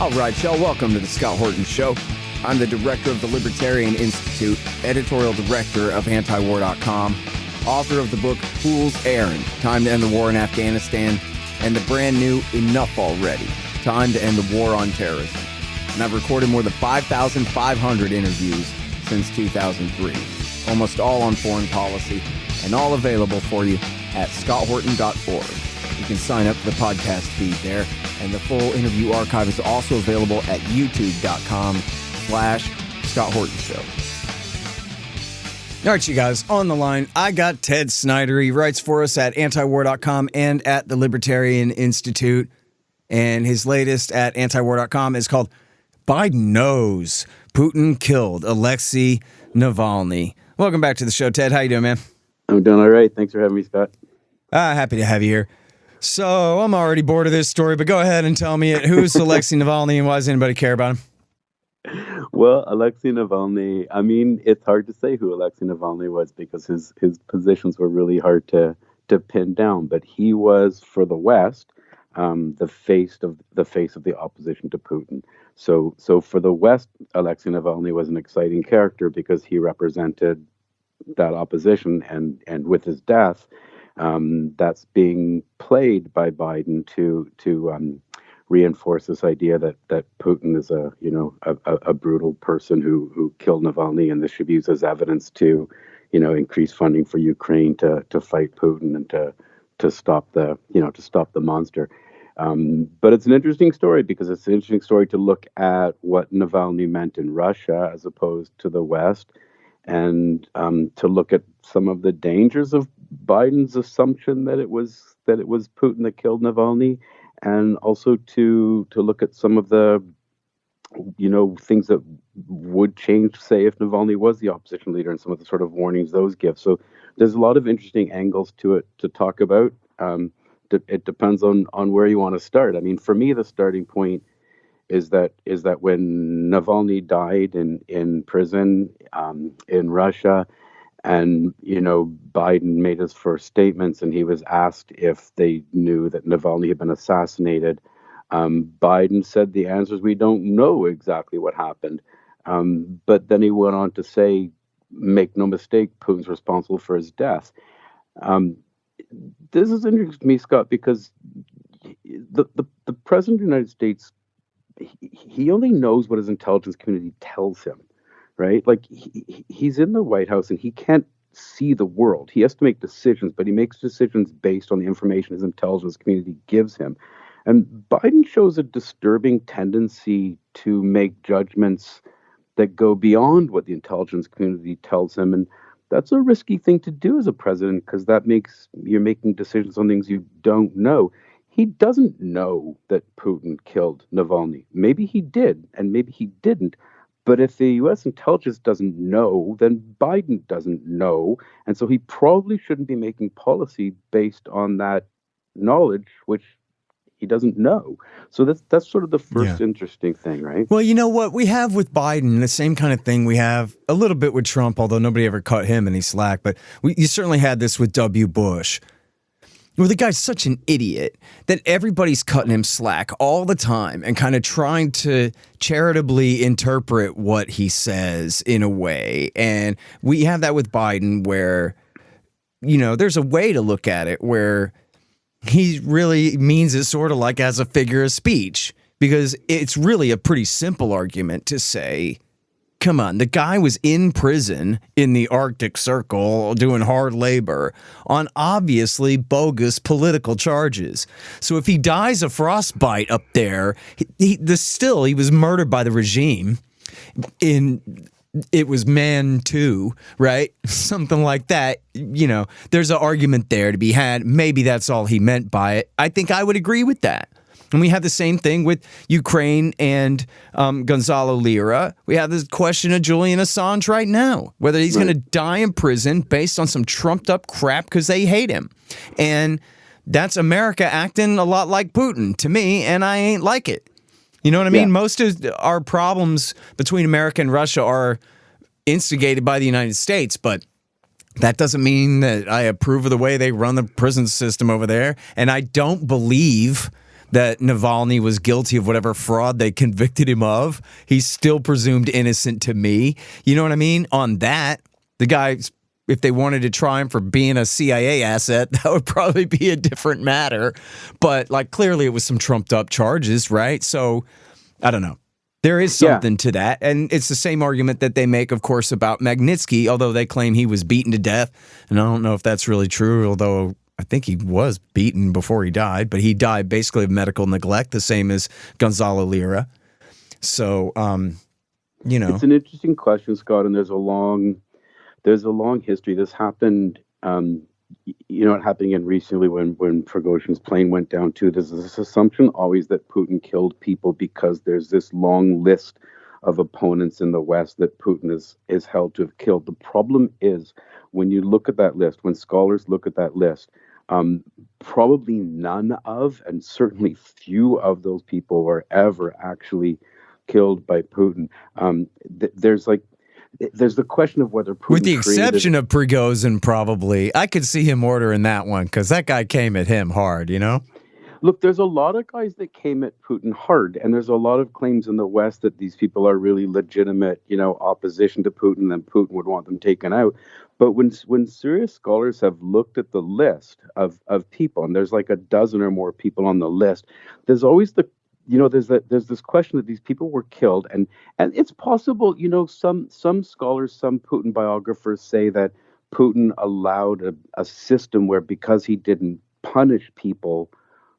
All right, y'all, welcome to the Scott Horton Show. I'm the director of the Libertarian Institute, editorial director of antiwar.com, author of the book Fool's Errand, Time to End the War in Afghanistan, and the brand new Enough Already, Time to End the War on Terrorism. And I've recorded more than 5,500 interviews since 2003, almost all on foreign policy, and all available for you at scotthorton.org. You can sign up for the podcast feed there, and the full interview archive is also available at youtube.com/Scott Horton Show. All right, you guys, on the line, I got Ted Snider. He writes for us at antiwar.com and at the Libertarian Institute. And his latest at antiwar.com is called Biden Knows Putin Killed Alexei Navalny. Welcome back to the show, Ted. How you doing, man? I'm doing all right. Thanks for having me, Scott. Happy to have you here. So I'm already bored of this story, but go ahead and tell me it. Who's Alexei Navalny and why does anybody care about him? Well, Alexei Navalny, I mean, it's hard to say who Alexei Navalny was because his positions were really hard to pin down. But he was, for the West, the face of the opposition to Putin. So for the West, Alexei Navalny was an exciting character because he represented that opposition, and with his death, that's being played by Biden to reinforce this idea that Putin is a brutal person who killed Navalny, and this should be used as evidence to increase funding for Ukraine to fight Putin and to stop the monster. But it's an interesting story because it's an interesting story to look at what Navalny meant in Russia as opposed to the West, and to look at some of the dangers of Biden's assumption that it was Putin that killed Navalny, and also to look at some of the things that would change, say, if Navalny was the opposition leader, and some of the sort of warnings those give. So there's a lot of interesting angles to it to talk about. It depends on where you want to start. I mean, for me, the starting point is that when Navalny died in prison in Russia, and Biden made his first statements, and he was asked if they knew that Navalny had been assassinated. Biden said the answer is we don't know exactly what happened. But then he went on to say, make no mistake, Putin's responsible for his death. This is interesting to me, Scott, because the president of the United States, he only knows what his intelligence community tells him, right? Like he's in the White House and he can't see the world. He has to make decisions, but he makes decisions based on the information his intelligence community gives him. And Biden shows a disturbing tendency to make judgments that go beyond what the intelligence community tells him. And that's a risky thing to do as a president, because that makes you're making decisions on things you don't know. He doesn't know that Putin killed Navalny. Maybe he did, and maybe he didn't. But if the U.S. intelligence doesn't know, then Biden doesn't know. And so he probably shouldn't be making policy based on that knowledge, which he doesn't know. So that's sort of the first interesting thing, right? Well, you know what we have with Biden, the same kind of thing we have a little bit with Trump, although nobody ever cut him any slack. But you certainly had this with W. Bush. Well, the guy's such an idiot that everybody's cutting him slack all the time and kind of trying to charitably interpret what he says in a way. And we have that with Biden where, there's a way to look at it where he really means it sort of like as a figure of speech, because it's really a pretty simple argument to say, come on, the guy was in prison in the Arctic Circle doing hard labor on obviously bogus political charges. So if he dies of frostbite up there, he was murdered by the regime. It was Man 2, right? Something like that. There's an argument there to be had. Maybe that's all he meant by it. I think I would agree with that. And we have the same thing with Ukraine and Gonzalo Lira. We have this question of Julian Assange right now, whether he's going to die in prison based on some trumped up crap because they hate him. And that's America acting a lot like Putin to me, and I ain't like it. You know what I mean? Most of our problems between America and Russia are instigated by the United States, but that doesn't mean that I approve of the way they run the prison system over there. And I don't believe that Navalny was guilty of whatever fraud they convicted him of. He's still presumed innocent to me. You know what I mean? On that, the guy, if they wanted to try him for being a CIA asset, that would probably be a different matter. But like clearly it was some trumped up charges, right? So I don't know. There is something to that. And it's the same argument that they make, of course, about Magnitsky, although they claim he was beaten to death. And I don't know if that's really true, although I think he was beaten before he died, but he died basically of medical neglect, the same as Gonzalo Lira. So, you know. It's an interesting question, Scott, and there's a long history. This happened, it happened again recently when Prigozhin's plane went down too. There's this assumption always that Putin killed people because there's this long list of opponents in the West that Putin is held to have killed. The problem is when you look at that list, when scholars look at that list, probably none of, and certainly few of those people were ever actually killed by Putin. There's the question of whether Putin, with the exception of Prigozhin, probably. I could see him ordering that one because that guy came at him hard, you know? Look, there's a lot of guys that came at Putin hard, and there's a lot of claims in the West that these people are really legitimate, opposition to Putin, and Putin would want them taken out. But when serious scholars have looked at the list of people, and there's like a dozen or more people on the list, there's always there's this question that these people were killed, and it's possible, some scholars, some Putin biographers say that Putin allowed a system where because he didn't punish people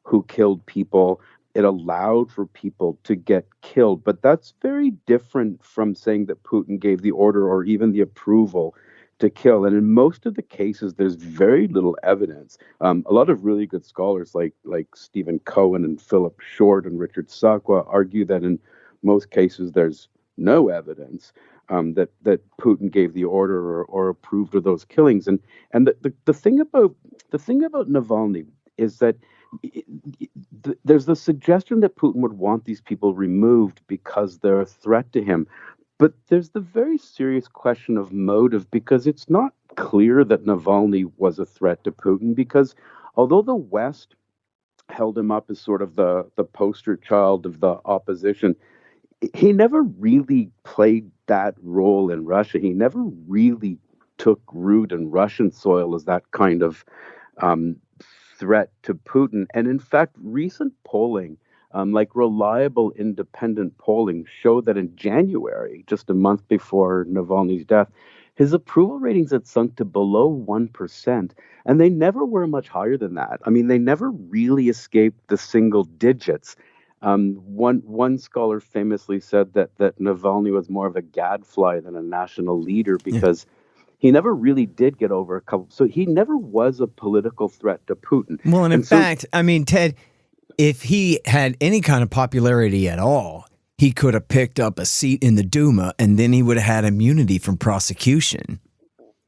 who killed people, it allowed for people to get killed. But that's very different from saying that Putin gave the order or even the approval to kill. And in most of the cases, there's very little evidence. A lot of really good scholars like Stephen Cohen and Philip Short and Richard Sakwa argue that in most cases there's no evidence that Putin gave the order or approved of those killings. And the thing about Navalny is that there's the suggestion that Putin would want these people removed because they're a threat to him. But there's the very serious question of motive, because it's not clear that Navalny was a threat to Putin, because although the West held him up as sort of the poster child of the opposition, he never really played that role in Russia. He never really took root in Russian soil as that kind of threat to Putin. And in fact, recent polling, like reliable independent polling, showed that in January, just a month before Navalny's death, his approval ratings had sunk to below 1%. And they never were much higher than that. I mean, they never really escaped the single digits. One scholar famously said that Navalny was more of a gadfly than a national leader because he never really did get over a couple. So he never was a political threat to Putin. Well, and in fact, I mean, Ted, if he had any kind of popularity at all, he could have picked up a seat in the Duma, and then he would have had immunity from prosecution.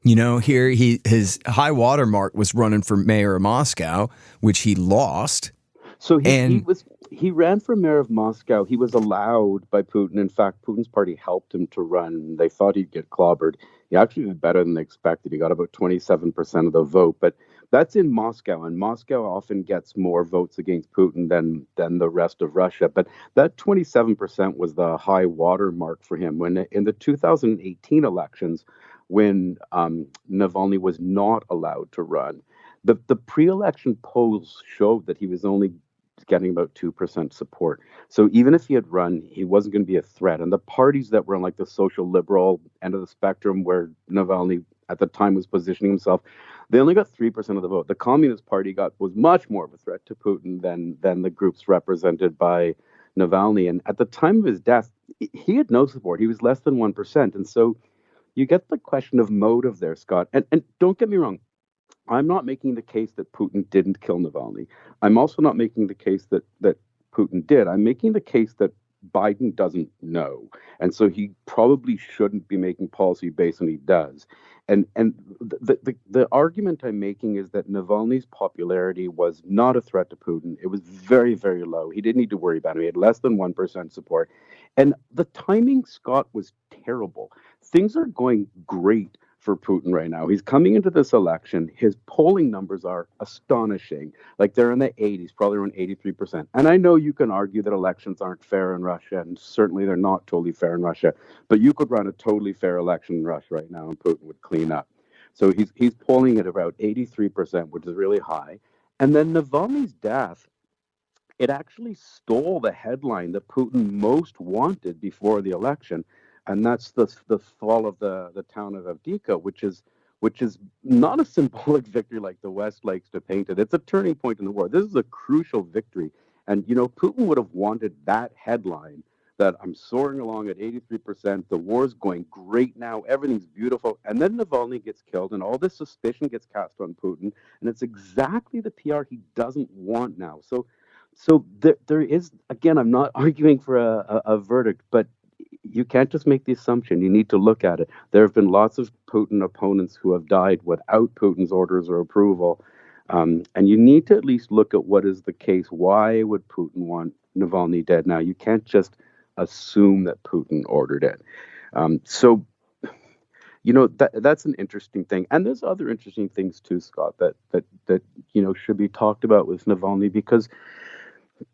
You know, here his high water mark was running for mayor of Moscow, which he lost. So he ran for mayor of Moscow. He was allowed by Putin. In fact, Putin's party helped him to run. They thought he'd get clobbered. He actually did better than they expected. He got about 27% of the vote. But that's in Moscow, and Moscow often gets more votes against Putin than the rest of Russia. But that 27% was the high water mark for him. When in the 2018 elections, when Navalny was not allowed to run, the pre-election polls showed that he was only getting about 2% support. So even if he had run, he wasn't going to be a threat. And the parties that were on like the social liberal end of the spectrum, where Navalny at the time was positioning himself, they only got 3% of the vote. The Communist Party was much more of a threat to Putin than the groups represented by Navalny. And at the time of his death, he had no support. He was less than 1%. And so you get the question of motive there, Scott. And don't get me wrong, I'm not making the case that Putin didn't kill Navalny. I'm also not making the case that Putin did. I'm making the case that Biden doesn't know. And so he probably shouldn't be making policy based on he does. And the argument I'm making is that Navalny's popularity was not a threat to Putin. It was very, very low. He didn't need to worry about it. He had less than 1% support. And the timing, Scott, was terrible. Things are going great for Putin right now. He's coming into this election. His polling numbers are astonishing. Like they're in the 80s, probably around 83%. And I know you can argue that elections aren't fair in Russia, and certainly they're not totally fair in Russia. But you could run a totally fair election in Russia right now, and Putin would clean up. So he's polling at about 83%, which is really high. And then Navalny's death, it actually stole the headline that Putin most wanted before the election, and that's the fall of the town of Avdiivka, which is not a symbolic victory like the West likes to paint it. It's a turning point in the war. This is a crucial victory, and Putin would have wanted that headline that I'm soaring along at 83%. The war's going great now. Everything's beautiful, and then Navalny gets killed, and all this suspicion gets cast on Putin, and it's exactly the PR he doesn't want now. So there is, again, I'm not arguing for a verdict, but you can't just make the assumption. You need to look at it. There have been lots of Putin opponents who have died without Putin's orders or approval. And you need to at least look at what is the case. Why would Putin want Navalny dead now? You can't just assume that Putin ordered it. That's an interesting thing. And there's other interesting things too, Scott, that should be talked about with Navalny, because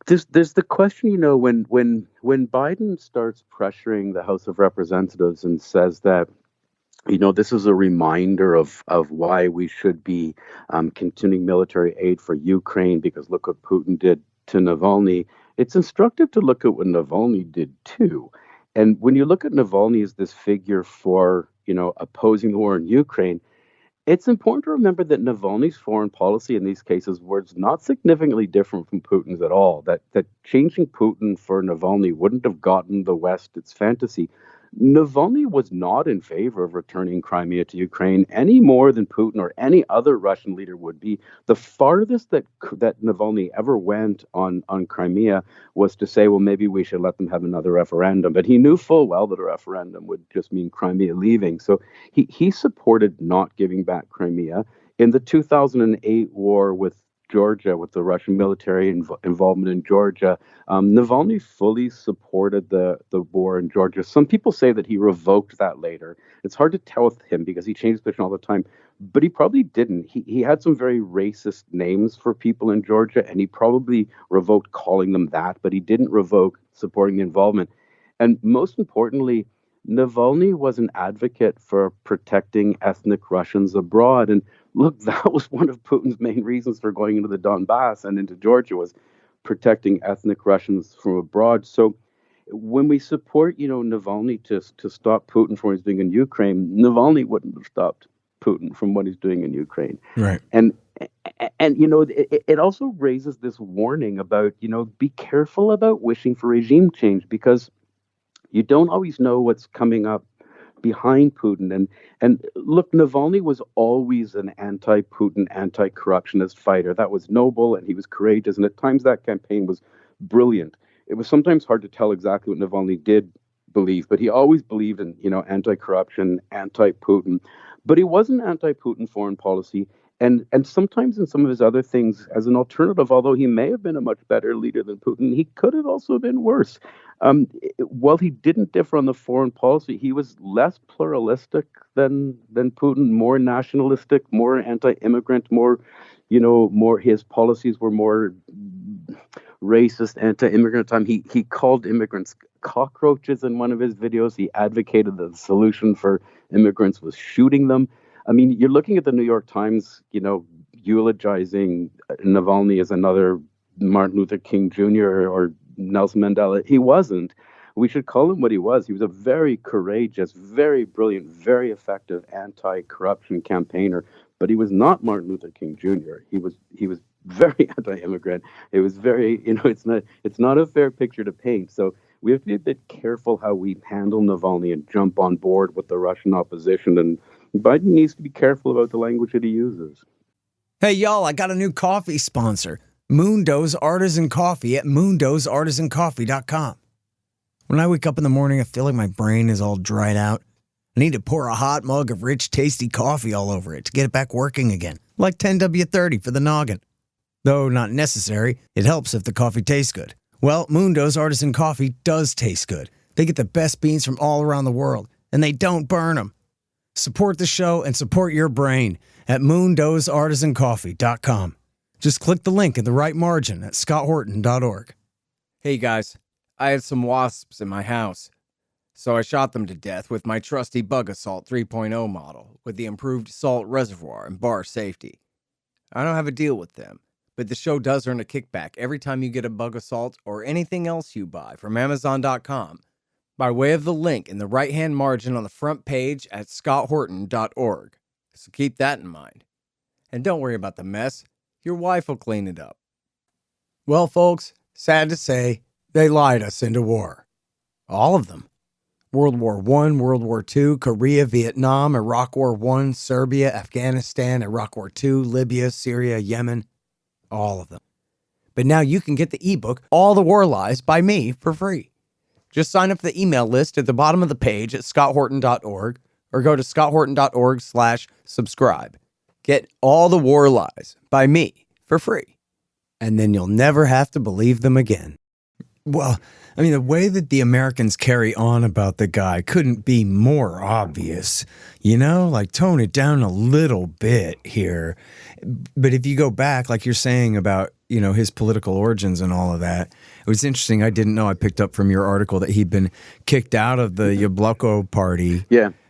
there's the question, when Biden starts pressuring the House of Representatives and says that, this is a reminder of why we should be continuing military aid for Ukraine, because look what Putin did to Navalny. It's instructive to look at what Navalny did too. And when you look at Navalny as this figure for, opposing the war in Ukraine, it's important to remember that Navalny's foreign policy in these cases was not significantly different from Putin's at all. That changing Putin for Navalny wouldn't have gotten the West its fantasy. Navalny was not in favor of returning Crimea to Ukraine any more than Putin or any other Russian leader would be. The farthest that Navalny ever went on Crimea was to say, well, maybe we should let them have another referendum. But he knew full well that a referendum would just mean Crimea leaving. So he supported not giving back Crimea. In the 2008 war with Georgia, with the Russian military involvement in Georgia, Navalny fully supported the war in Georgia. Some people say that he revoked that later. It's hard to tell with him because he changed position all the time, but he probably didn't. He had some very racist names for people in Georgia, and he probably revoked calling them that, but he didn't revoke supporting the involvement. And most importantly, Navalny was an advocate for protecting ethnic Russians abroad. And look, that was one of Putin's main reasons for going into the Donbass and into Georgia, was protecting ethnic Russians from abroad. So when we support, Navalny to stop Putin from what he's doing in Ukraine, Navalny wouldn't have stopped Putin from what he's doing in Ukraine. Right. And it also raises this warning about, be careful about wishing for regime change, because you don't always know what's coming up behind Putin. And look, Navalny was always an anti-Putin, anti-corruptionist fighter. That was noble, and he was courageous. And at times that campaign was brilliant. It was sometimes hard to tell exactly what Navalny did believe, but he always believed in, anti-corruption, anti-Putin. But he wasn't anti-Putin foreign policy. And sometimes in some of his other things, as an alternative, although he may have been a much better leader than Putin, he could have also been worse. While he didn't differ on the foreign policy, he was less pluralistic than Putin, more nationalistic, more anti-immigrant, more his policies were more racist, anti-immigrant time. He called immigrants cockroaches in one of his videos. He advocated that the solution for immigrants was shooting them. I mean, you're looking at the New York Times, eulogizing Navalny as another Martin Luther King Jr. or Nelson Mandela. He wasn't. We should call him what he was. He was a very courageous, very brilliant, very effective anti-corruption campaigner. But he was not Martin Luther King Jr. He was very anti-immigrant. It was very, it's not a fair picture to paint. So we have to be a bit careful how we handle Navalny and jump on board with the Russian opposition. And Biden needs to be careful about the language that he uses. Hey, y'all, I got a new coffee sponsor, Mundo's Artisan Coffee at mundosartisancoffee.com. When I wake up in the morning, I feel like my brain is all dried out. I need to pour a hot mug of rich, tasty coffee all over it to get it back working again, like 10W30 for the noggin. Though not necessary, it helps if the coffee tastes good. Well, Mundo's Artisan Coffee does taste good. They get the best beans from all around the world, and they don't burn them. Support the show and support your brain at moondozartisancoffee.com. Just click the link in the right margin at scotthorton.org. Hey guys, I had some wasps in my house, so I shot them to death with my trusty Bug Assault 3.0 model with the improved salt reservoir and bar safety. I don't have a deal with them, but the show does earn a kickback every time you get a Bug Assault or anything else you buy from Amazon.com by way of the link in the right-hand margin on the front page at scotthorton.org. So keep that in mind. And don't worry about the mess. Your wife will clean it up. Well, folks, sad to say, they lied us into war. All of them. World War I, World War II, Korea, Vietnam, Iraq War I, Serbia, Afghanistan, Iraq War II, Libya, Syria, Yemen. All of them. But now you can get the ebook, All the War Lies, by me for free. Just sign up for the email list at the bottom of the page at scotthorton.org or go to scotthorton.org/subscribe. Get All the War Lies by me for free. And then you'll never have to believe them again. Well, I mean, the way that the Americans carry on about the guy couldn't be more obvious. You know, like tone it down a little bit here. But if you go back, like you're saying about, you know, his political origins and all of that, it was interesting. I didn't know. I picked up from your article that he'd been kicked out of the Yabloko party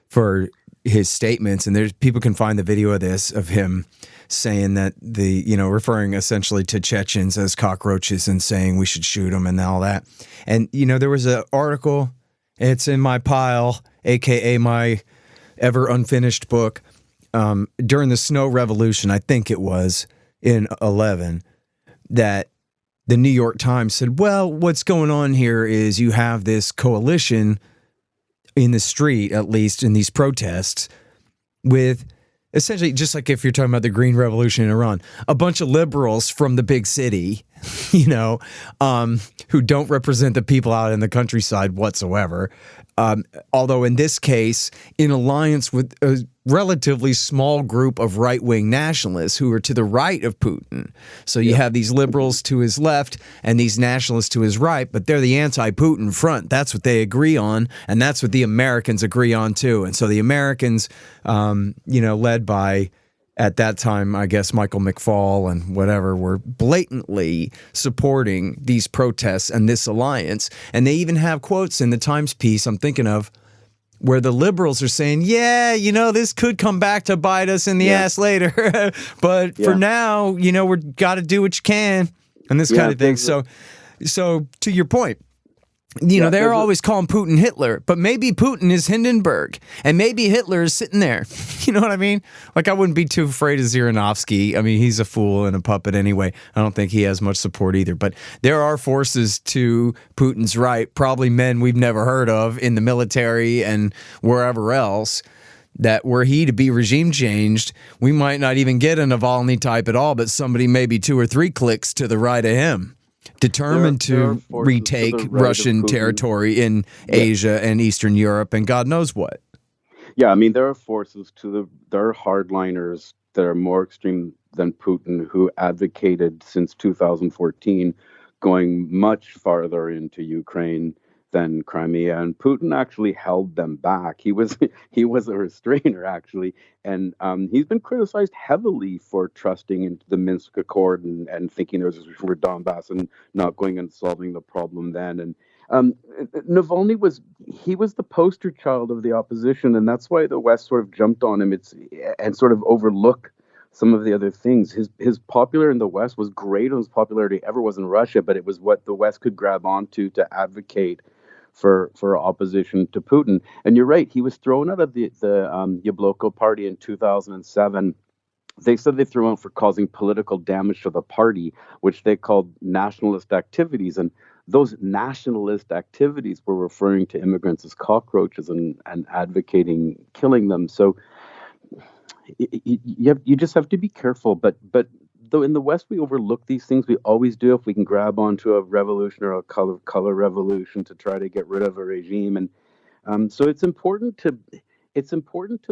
for his statements. And there's people can find the video of this, of him saying that referring essentially to Chechens as cockroaches and saying we should shoot them and all that. And, you know, there was an article, it's in my pile, AKA my ever unfinished book, during the Snow Revolution, I think it was in 11, that the New York Times said, well, what's going on here is you have this coalition in the street, at least in these protests, with essentially, just like if you're talking about the Green Revolution in Iran, a bunch of liberals from the big city, you know, who don't represent the people out in the countryside whatsoever. Although in this case, in alliance with a relatively small group of right-wing nationalists who are to the right of Putin. So you have these liberals to his left and these nationalists to his right, but they're the anti-Putin front. That's what they agree on, and that's what the Americans agree on too. And so the Americans, led by, at that time, I guess, Michael McFaul and whatever, were blatantly supporting these protests and this alliance. And they even have quotes in the Times piece I'm thinking of where the liberals are saying, yeah, you know, this could come back to bite us in the ass later. But for now, you know, we've got to do what you can and this kind of thing. So to your point, you know, they're always calling Putin Hitler, but maybe Putin is Hindenburg, and maybe Hitler is sitting there. You know what I mean? Like, I wouldn't be too afraid of Zhirinovsky. I mean, he's a fool and a puppet anyway. I don't think he has much support either. But there are forces to Putin's right, probably men we've never heard of in the military and wherever else, that were he to be regime changed, we might not even get a Navalny type at all, but somebody maybe 2 or 3 clicks to the right of him. Determined to retake Russian territory in Asia and Eastern Europe and God knows what. Yeah, I mean, there are forces there are hardliners that are more extreme than Putin who advocated since 2014 going much farther into Ukraine than Crimea, and Putin actually held them back. He was a restrainer, actually, and he's been criticized heavily for trusting into the Minsk Accord and thinking there was for Donbass and not going and solving the problem then. And Navalny was the poster child of the opposition, and that's why the West sort of jumped on him. And sort of overlooked some of the other things. His popular in the West was greater than his popularity ever was in Russia, but it was what the West could grab onto to advocate for opposition to Putin. And you're right, he was thrown out of the Yabloko party in 2007. They said they threw him out for causing political damage to the party, which they called nationalist activities. And those nationalist activities were referring to immigrants as cockroaches and advocating killing them. So you just have to be careful. But though in the West we overlook these things, we always do if we can grab onto a revolution or a color revolution to try to get rid of a regime. And so it's important to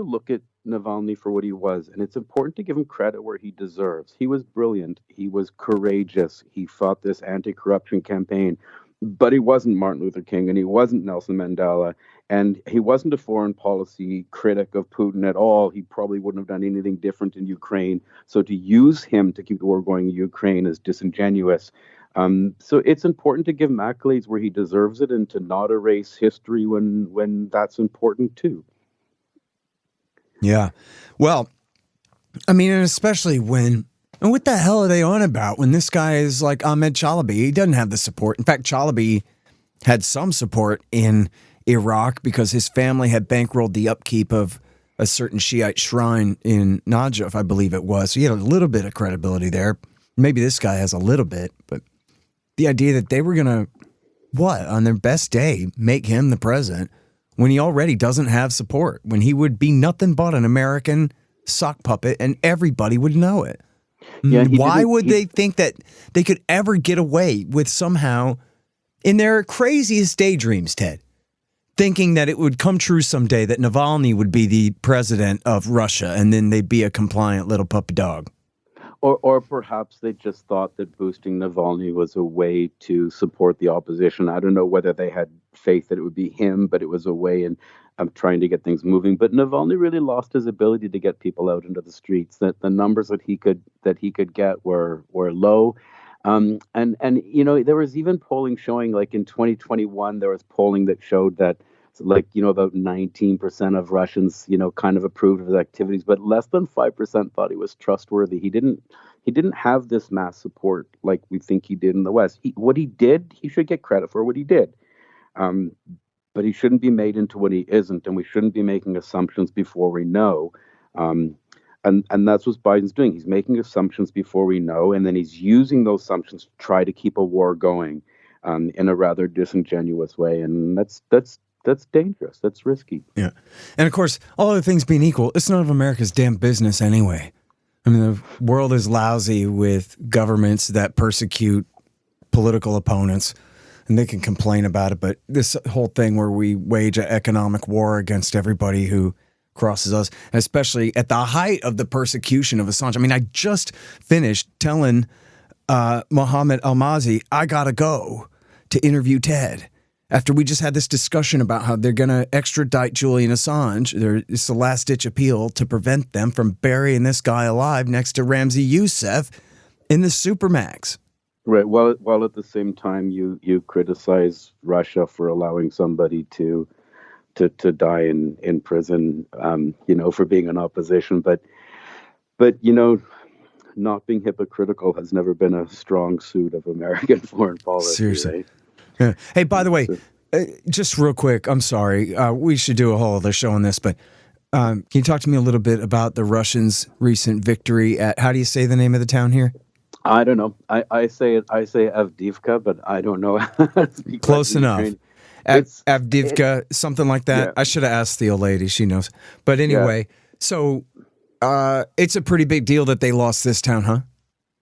look at Navalny for what he was, and it's important to give him credit where he deserves. He was brilliant. He was courageous. He fought this anti-corruption campaign, but he wasn't Martin Luther King and he wasn't Nelson Mandela. And he wasn't a foreign policy critic of Putin at all. He probably wouldn't have done anything different in Ukraine. So to use him to keep the war going in Ukraine is disingenuous. So it's important to give him accolades where he deserves it, and to not erase history when that's important too. Yeah. Well, I mean, and especially when, and what the hell are they on about when this guy is like Ahmed Chalabi? He doesn't have the support. In fact, Chalabi had some support in Iraq because his family had bankrolled the upkeep of a certain Shiite shrine in Najaf, I believe it was. So he had a little bit of credibility there. Maybe this guy has a little bit, but the idea that they were going to, what, on their best day, make him the president when he already doesn't have support, when he would be nothing but an American sock puppet and everybody would know it. Yeah, Why would they think that they could ever get away with somehow, in their craziest daydreams, Ted, thinking that it would come true someday that Navalny would be the president of Russia and then they'd be a compliant little puppy dog? Or perhaps they just thought that boosting Navalny was a way to support the opposition. I don't know whether they had faith that it would be him, but it was a way in trying to get things moving. But Navalny really lost his ability to get people out into the streets. That the numbers that he could get were low. And there was even polling showing, like in 2021, there was polling that showed that, like, about 19% of Russians, kind of approved of his activities, but less than 5% thought he was trustworthy. He didn't have this mass support like we think he did in the West. What he did, he should get credit for what he did. But he shouldn't be made into what he isn't, and we shouldn't be making assumptions before we know. And that's what Biden's doing. He's making assumptions before we know, and then he's using those assumptions to try to keep a war going in a rather disingenuous way. And that's dangerous. That's risky. Yeah. And of course, all other things being equal, it's none of America's damn business anyway. I mean, the world is lousy with governments that persecute political opponents, and they can complain about it. But this whole thing where we wage an economic war against everybody who crosses us, and especially at the height of the persecution of Assange. I mean, I just finished telling Mohammed Almazi, I got to go to interview Ted. After we just had this discussion about how they're going to extradite Julian Assange, it's the last-ditch appeal to prevent them from burying this guy alive next to Ramzi Youssef in the Supermax. Right. While at the same time, you criticize Russia for allowing somebody to die in prison, for being in opposition. But not being hypocritical has never been a strong suit of American foreign policy. Seriously. Right? Yeah. Hey, by the way, just real quick, I'm sorry. We should do a whole other show on this, but can you talk to me a little bit about the Russians' recent victory at, how do you say the name of the town here? I don't know. I say Avdiivka, but I don't know. Close enough. Avdiivka, something like that. Yeah. I should have asked the old lady. She knows. But anyway, so it's a pretty big deal that they lost this town, huh?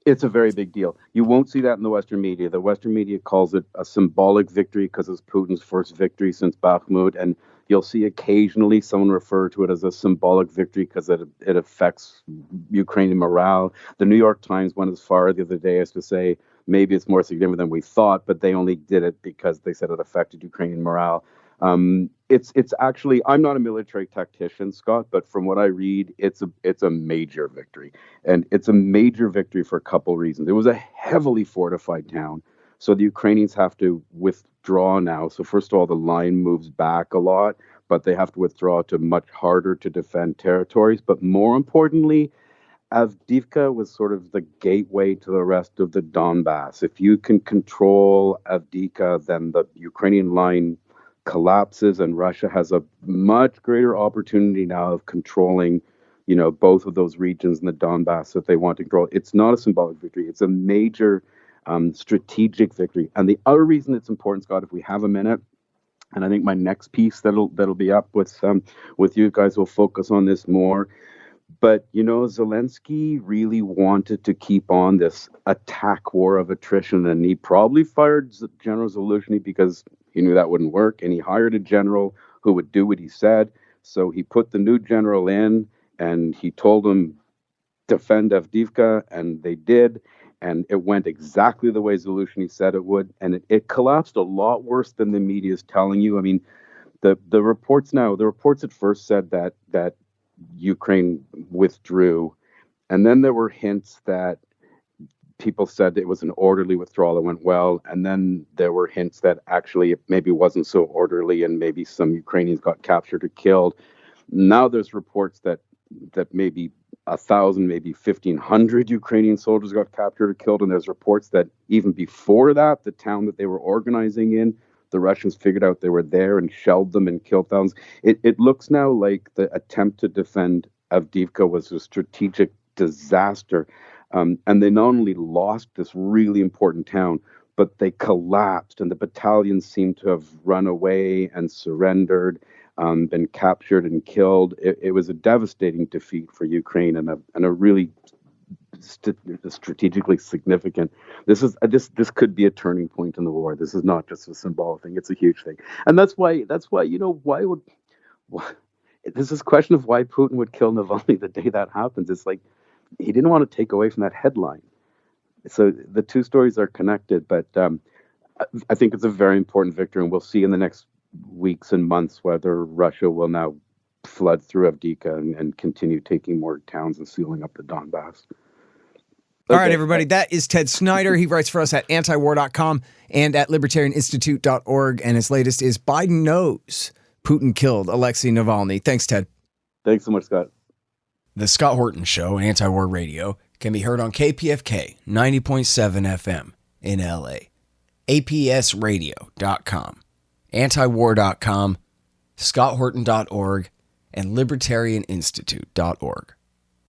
It's a very big deal. You won't see that in the Western media. The Western media calls it a symbolic victory because it's Putin's first victory since Bakhmut. And you'll see occasionally someone refer to it as a symbolic victory because it affects Ukrainian morale. The New York Times went as far the other day as to say maybe it's more significant than we thought, but they only did it because they said it affected Ukrainian morale. It's actually, I'm not a military tactician, Scott, but from what I read, it's a major victory. And it's a major victory for a couple reasons. It was a heavily fortified town, so the Ukrainians have to withdraw now. So first of all, the line moves back a lot, but they have to withdraw to much harder to defend territories. But more importantly, Avdiivka was sort of the gateway to the rest of the Donbass. If you can control Avdiivka, then the Ukrainian line collapses, and Russia has a much greater opportunity now of controlling, both of those regions in the Donbass that they want to control. It's not a symbolic victory; it's a major strategic victory. And the other reason it's important, Scott, if we have a minute, and I think my next piece that'll be up with you guys will focus on this more. But, Zelensky really wanted to keep on this attack war of attrition, and he probably fired General Zaluzhny because he knew that wouldn't work, and he hired a general who would do what he said. So he put the new general in, and he told him, defend Avdiivka, and they did. And it went exactly the way Zaluzhny said it would, and it collapsed a lot worse than the media is telling you. I mean, The reports now, the reports at first said that Ukraine withdrew, and then there were hints that people said it was an orderly withdrawal that went well, and then there were hints that actually it maybe wasn't so orderly, and maybe some Ukrainians got captured or killed. Now there's reports that maybe 1,000, maybe 1,500 Ukrainian soldiers got captured or killed, and there's reports that even before that, the town that they were organizing in, the Russians figured out they were there and shelled them and killed thousands. It looks now like the attempt to defend Avdiivka was a strategic disaster. And they not only lost this really important town, but they collapsed, and the battalions seem to have run away and surrendered, been captured and killed. It was a devastating defeat for Ukraine, and a really strategically significant. This could be a turning point in the war. This is not just a symbolic thing; it's a huge thing, and that's why why this is a question of why Putin would kill Navalny the day that happens. It's like he didn't want to take away from that headline. So the two stories are connected, but I think it's a very important victory, and we'll see in the next weeks and months whether Russia will now flood through Avdiivka and continue taking more towns and sealing up the Donbass. All right, everybody, that is Ted Snider. He writes for us at antiwar.com and at libertarianinstitute.org, and his latest is Biden knows Putin killed Alexei Navalny. Thanks, Ted. Thanks so much, Scott. The Scott Horton Show, Anti-War Radio, can be heard on KPFK 90.7 FM in LA, APSradio.com, antiwar.com, scotthorton.org, and libertarianinstitute.org.